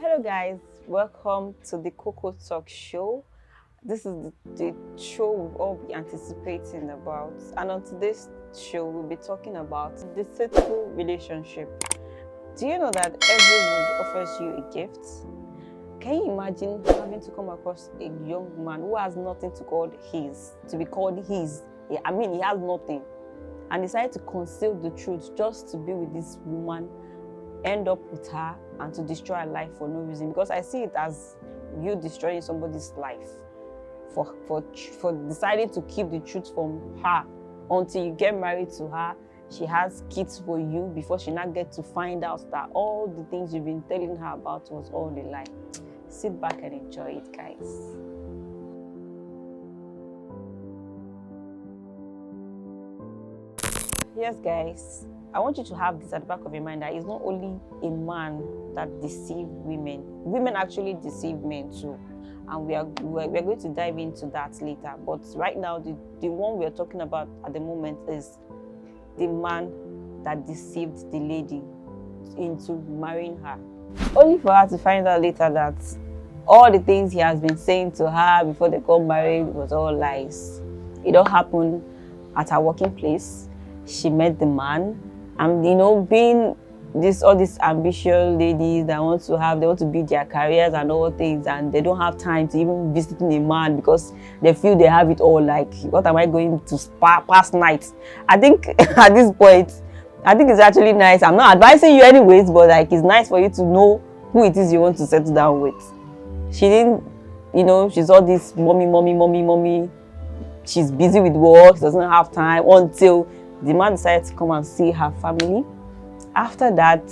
Hello guys, welcome to the Coco Talk show. This is the show we've all been anticipating about, and on today's show we'll be talking about deceitful relationship. Do you know that everyone offers you a gift? Can you imagine having to come across a young man who has nothing to be called his? I mean, he has nothing, and decided to conceal the truth just to be with this woman, end up with her, and to destroy her life for no reason. Because I see it as you destroying somebody's life for deciding to keep the truth from her until you get married to her. She has kids for you before she now gets to find out that all the things you've been telling her about was all a lie. Sit back and enjoy it, guys. Yes, guys, I want you to have this at the back of your mind that it's not only a man that deceives women. Women actually deceive men too. And we are going to dive into that later. But right now, the one we're talking about at the moment is the man that deceived the lady into marrying her. Only for her to find out later that all the things he has been saying to her before they got married was all lies. It all happened at her working place. She met the man, and being all these ambitious ladies that they want to build their careers and all things, and they don't have time to even visit a man because they feel they have it all. Like, what am I going to past night? I think at this point, I think it's actually nice. I'm not advising you anyways, but like, it's nice for you to know who it is you want to settle down with. She didn't, she's all this mommy. She's busy with work. She doesn't have time until the man decided to come and see her family. After that,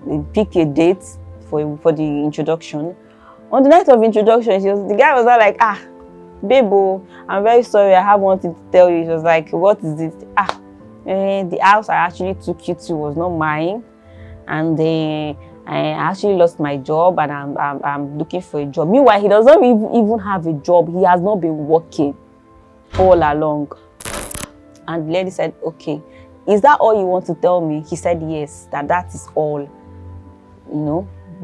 they pick a date for the introduction. On the night of introduction, the guy was like, babe, I'm very sorry, I have one thing to tell you. She was like, what is it? The house I actually took you to was not mine, and I actually lost my job, and I'm looking for a job. Meanwhile, he doesn't even have a job. He has not been working all along. And the lady said, okay, is that all you want to tell me? He said, yes, that is all.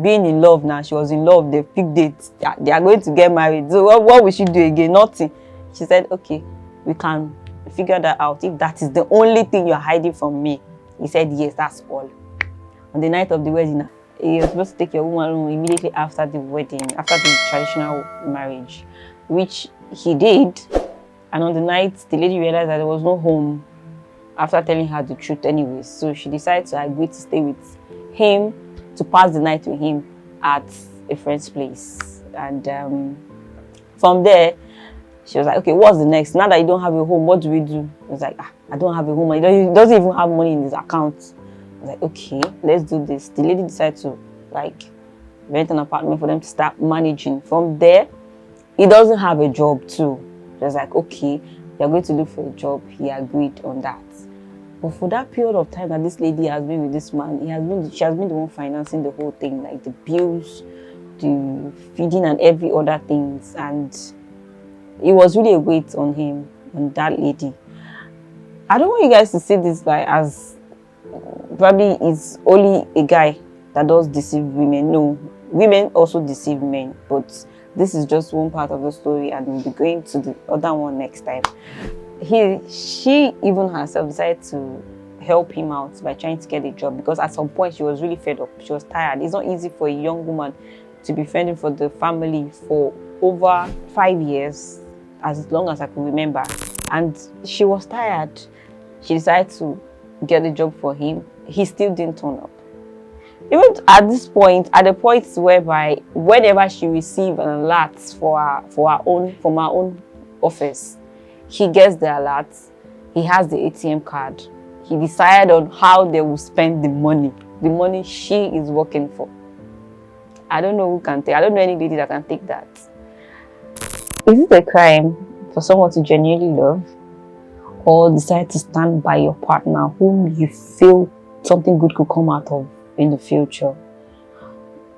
Being in love now, she was in love, they picked dates, they are going to get married. So what will she do again? Nothing. She said, okay, we can figure that out if that is the only thing you're hiding from me. He said, yes, that's all. On the night of the wedding, he was supposed to take your woman home immediately after the wedding, after the traditional marriage, which he did. And on the night, the lady realized that there was no home after telling her the truth anyways. So she decided to agree to stay with him, to pass the night with him at a friend's place. And from there, she was like, okay, what's the next? Now that you don't have a home, what do we do? He was like, I don't have a home. He doesn't even have money in his account. I was like, okay, let's do this. The lady decided to rent an apartment for them to start managing. From there, he doesn't have a job too. She was like, okay, you're going to look for a job. He agreed on that. But for that period of time that this lady has been with this man, she has been the one financing the whole thing, like the bills, the feeding and every other things. And it was really a weight on him, on that lady. I don't want you guys to see this as probably it's only a guy that does deceive women. No, women also deceive men, but this is just one part of the story, and we'll be going to the other one next time. She even herself decided to help him out by trying to get a job, because at some point she was really fed up. She was tired. It's not easy for a young woman to be fending for the family for over 5 years, as long as I can remember. And she was tired. She decided to get a job for him. He still didn't turn up. Even at this point, at the point whereby whenever she receives an alert from her own office, he gets the alert, he has the ATM card, he decided on how they will spend the money she is working for. I don't know who can take, I don't know any lady that can take that. Is it a crime for someone to genuinely love or decide to stand by your partner whom you feel something good could come out of in the future?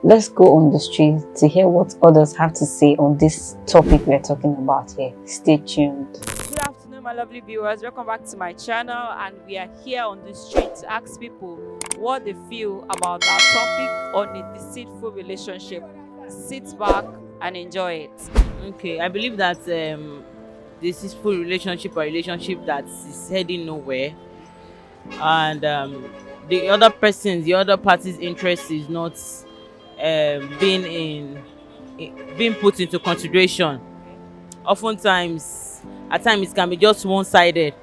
Let's go on the street to hear what others have to say on this topic we're talking about here. Stay tuned. Good afternoon, my lovely viewers. Welcome back to my channel, and we are here on the street to ask people, what they feel about our topic on a deceitful relationship. Sit back and enjoy it. Okay, I believe that deceitful relationship or relationship that is heading nowhere, and the other party's interest is not being put into consideration. Oftentimes, at times, it can be just one-sided.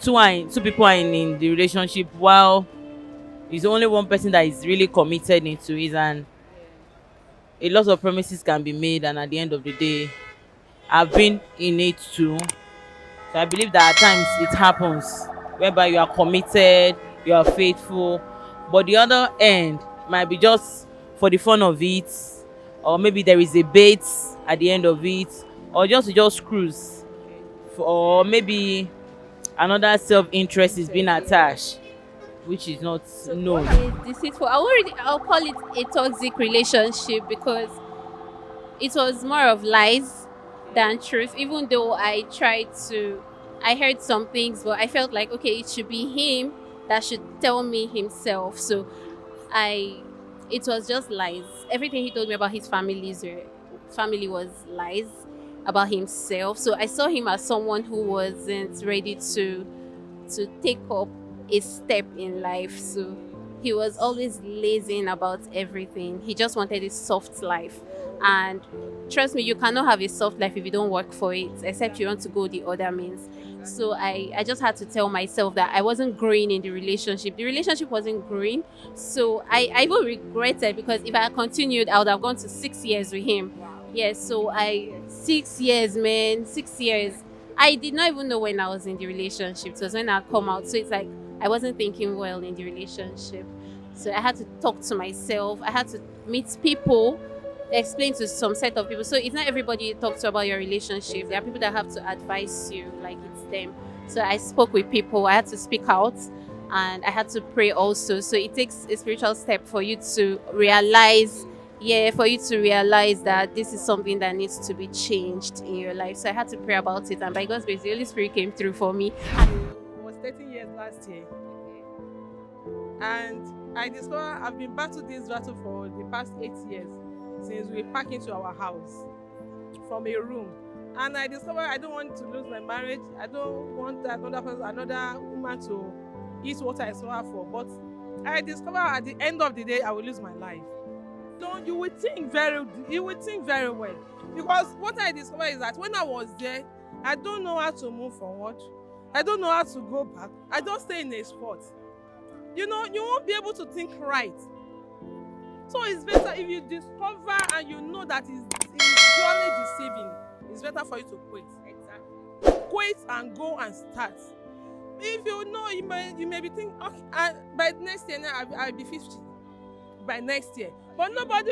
Two people are in the relationship, while it's only one person that is really committed into it, and a lot of promises can be made, and at the end of the day, I've been in it too. So I believe that at times it happens whereby you are committed, you are faithful, but the other end might be just for the fun of it, or maybe there is a bait at the end of it, or just cruise, or maybe another self-interest is being attached, which is not known. Deceitful. I'll call it a toxic relationship because it was more of lies than truth. Even though I heard some things, but I felt like okay, it should be him that should tell me himself. So I, it was just lies. Everything he told me about his family was lies about himself. So I saw him as someone who wasn't ready to take up a step in life. So he was always lazing about everything. He just wanted a soft life. And trust me, you cannot have a soft life if you don't work for it, except you want to go the other means. So I just had to tell myself that I wasn't growing in the relationship. The relationship wasn't growing. So I even regretted, because if I had continued, I would have gone to 6 years with him. Yes, so 6 years, man, 6 years. I did not even know when I was in the relationship. It was when I come out. So it's like I wasn't thinking well in the relationship. So I had to talk to myself. I had to meet people, explain to some set of people. So it's not everybody you talk to about your relationship. There are people that have to advise you, like it's them. So I spoke with people. I had to speak out, and I had to pray also. So it takes a spiritual step for you to realize, that this is something that needs to be changed in your life. So I had to pray about it, and by God's grace, the Holy Spirit came through for me. I was 13 years last year, and I discovered I've been battling this battle for the past 8 years since we packed into our house from a room. And I discovered I don't want to lose my marriage. I don't want another woman to eat what I saw her for. But I discovered at the end of the day I will lose my life. You would think very well, because what I discovered is that when I was there, I don't know how to move forward. I don't know how to go back. I don't stay in a spot. You won't be able to think right. So it's better if you discover and you know that it's purely deceiving. It's better for you to quit. Exactly. Quit and go and start. If you know, you may be thinking, okay, by next year now I'll be 50. By next year, but nobody,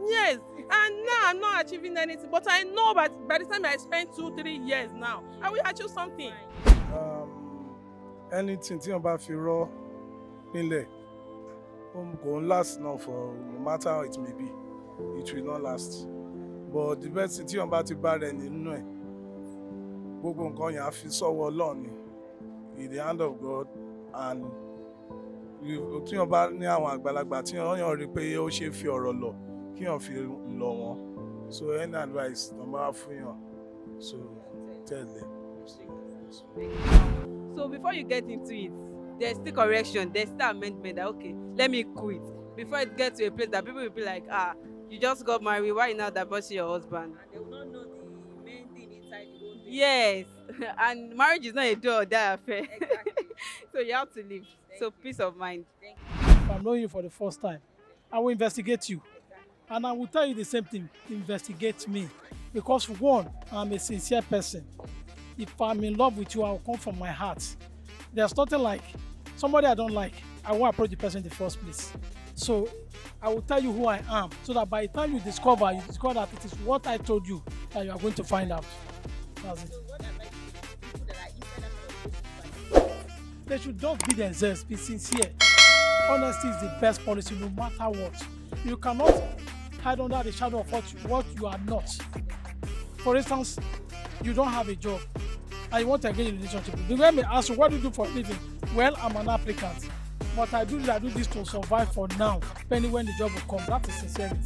yes. And now I'm not achieving anything. But I know, by the time I spend 2-3 years now, I will achieve something. Anything tí wọ́n bá fi rọ́ nílẹ̀, kò ń last now, for no matter how it may be, it will not last. But the best thing tí wọ́n bá ti bá rẹ̀ nínú ẹ̀, gbogbo nǹkan yẹn á fi sọ́wọ́ Ọlọ́run ni, in the hand of God. And tí wọ́n bá ní àwọn àgbàlagbà tí wọ́n yàn rí pé ó ṣe fi ọ̀rọ̀ lọ, kí wọ́n fi lọ wọn. So any advice tó bá fún yàn, so tell them. So before you get into it, there's still correction, there's still amendment that okay, let me quit. Before it gets to a place that people will be like, you just got married, why now divorcing your husband? And they will not know the main thing inside the whole thing. Yes, and marriage is not a do or die affair. Exactly. So you have to live. So peace of mind. If I'm knowing you for the first time, I will investigate you. And I will tell you the same thing, investigate me. Because one, I'm a sincere person. If I'm in love with you, I will come from my heart. There's nothing like somebody I don't like, I won't approach the person in the first place. So I will tell you who I am, so that by the time you discover that it is what I told you that you are going to find out. That's it. So what advice do you give people that are inside that relationship? They should just be themselves, be sincere. Honesty is the best policy no matter what. You cannot hide under the shadow of what you are not. For instance, you don't have a job and you want to engage in a relationship. The guy may ask you, what do you do for a living? Well, I'm an applicant. But I do this to survive for now, depending when the job will come. That is sincerity.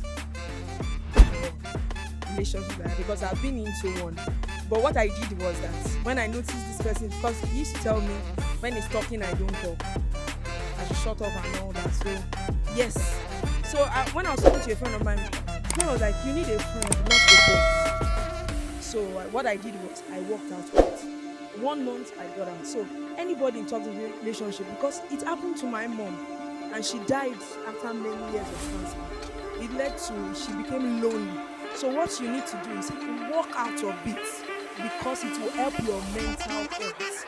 Relationship like that, because I've been into one. But what I did was that when I noticed this person, because he used to tell me when he's talking, I don't talk. I should shut up and all that. So yes. So when I was talking to a friend of mine, he was like, "You need a friend, not a boss." So what I did was I walked out of it. 1 month I got out. So anybody in toxic relationship, because it happened to my mom, and she died after many years of cancer. It led to she became lonely. So what you need to do is walk out of it, because it will help your mental health.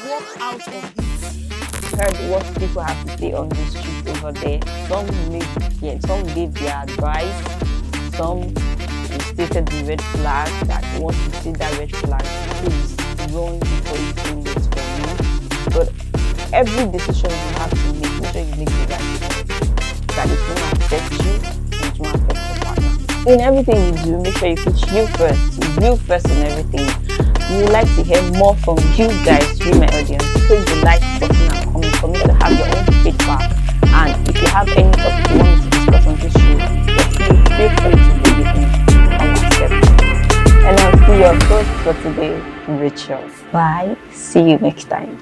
Walk out of it. Heard what people have to say on the street over there. Some gave their advice, some stated the red flag, that once you see that red flag, please run before it's too late for you. But every decision you have to make sure you make the right decision, that it won't affect you and it won't affect your partner. In everything you do, make sure you put you first in everything. We would like to hear more from you guys, you my audience. Click the like button and comment for me to have your own feedback. And if you have any topic you want me to discuss on this show, feel free to leave it in our section. And I'll see your host for today, Rachel. Bye. See you next time.